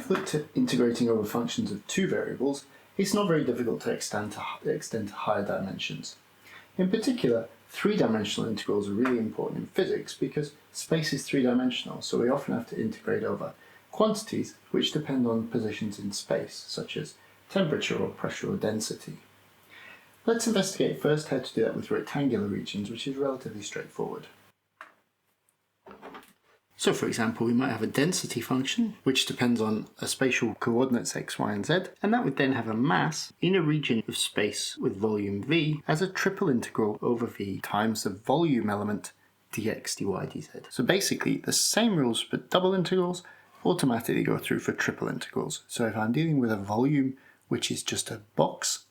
we've looked at integrating over functions of two variables, it's not very difficult to extend to higher dimensions. In particular, three-dimensional integrals are really important in physics because space is three-dimensional, so we often have to integrate over quantities which depend on positions in space, such as temperature or pressure or density. Let's investigate first how to do that with rectangular regions, which is relatively straightforward. So for example, we might have a density function, which depends on a spatial coordinates x, y, and z, and that would then have a mass in a region of space with volume v as a triple integral over v times the volume element dx, dy, dz. So basically, the same rules for double integrals automatically go through for triple integrals. So if I'm dealing with a volume which is just a box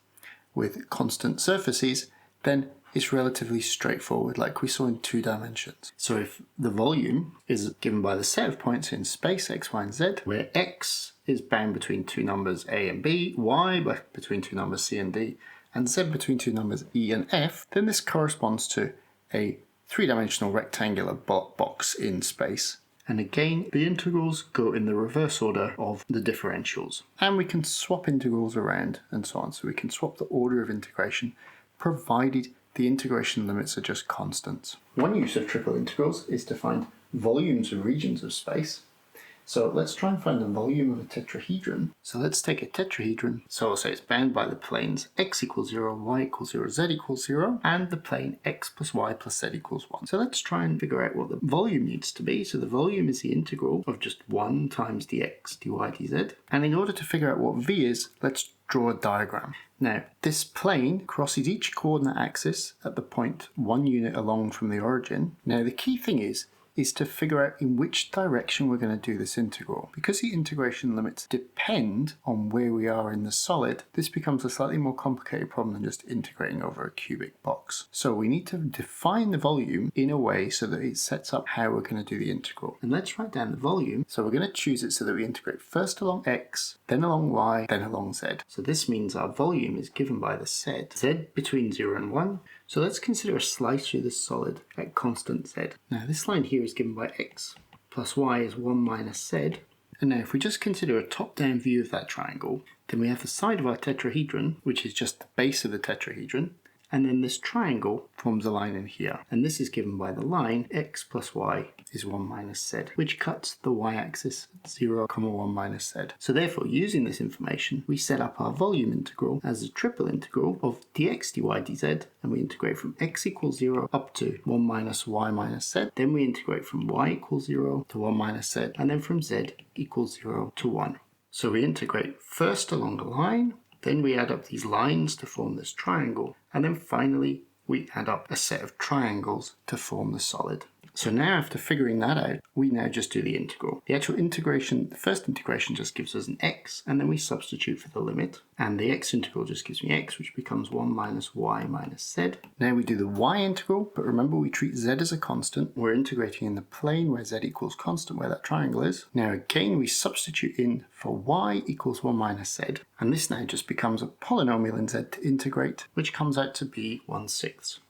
with constant surfaces, then it's relatively straightforward, like we saw in two dimensions. So if the volume is given by the set of points in space x, y, and z, where x is bound between two numbers a and b, y between two numbers c and d, and z between two numbers e and f, then this corresponds to a three-dimensional rectangular box in space. And again, the integrals go in the reverse order of the differentials. And we can swap integrals around and so on. So we can swap the order of integration, provided the integration limits are just constants. One use of triple integrals is to find volumes of regions of space. So let's try and find the volume of a tetrahedron. So let's take a tetrahedron. So I'll say it's bound by the planes x equals 0, y equals 0, z equals 0, and the plane x plus y plus z equals 1. So let's try and figure out what the volume needs to be. So the volume is the integral of just 1 times dx, dy, dz. And in order to figure out what v is, let's draw a diagram. Now, this plane crosses each coordinate axis at the point 1 unit along from the origin. Now, the key thing is to figure out in which direction we're going to do this integral. Because the integration limits depend on where we are in the solid, this becomes a slightly more complicated problem than just integrating over a cubic box. So we need to define the volume in a way so that it sets up how we're going to do the integral. And let's write down the volume. So we're going to choose it so that we integrate first along x, then along y, then along z. So this means our volume is given by the set z between 0 and 1. So let's consider a slice through this solid at constant z. Now this line here is given by x, plus y is 1 minus z. And now if we just consider a top-down view of that triangle, then we have the side of our tetrahedron, which is just the base of the tetrahedron, and then this triangle forms a line in here. And this is given by the line x plus y is 1 minus z, which cuts the y-axis at 0, 1 minus z. So therefore, using this information, we set up our volume integral as a triple integral of dx, dy, dz, and we integrate from x equals 0 up to 1 minus y minus z. Then we integrate from y equals 0 to 1 minus z, and then from z equals 0 to 1. So we integrate first along the line, then we add up these lines to form this triangle, and then finally we add up a set of triangles to form the solid. So now after figuring that out, we now just do the integral. The actual integration, the first integration just gives us an x, and then we substitute for the limit. And the x integral just gives me x, which becomes 1 minus y minus z. Now we do the y integral, but remember we treat z as a constant. We're integrating in the plane where z equals constant, where that triangle is. Now again, we substitute in for y equals 1 minus z. And this now just becomes a polynomial in z to integrate, which comes out to be 1/6.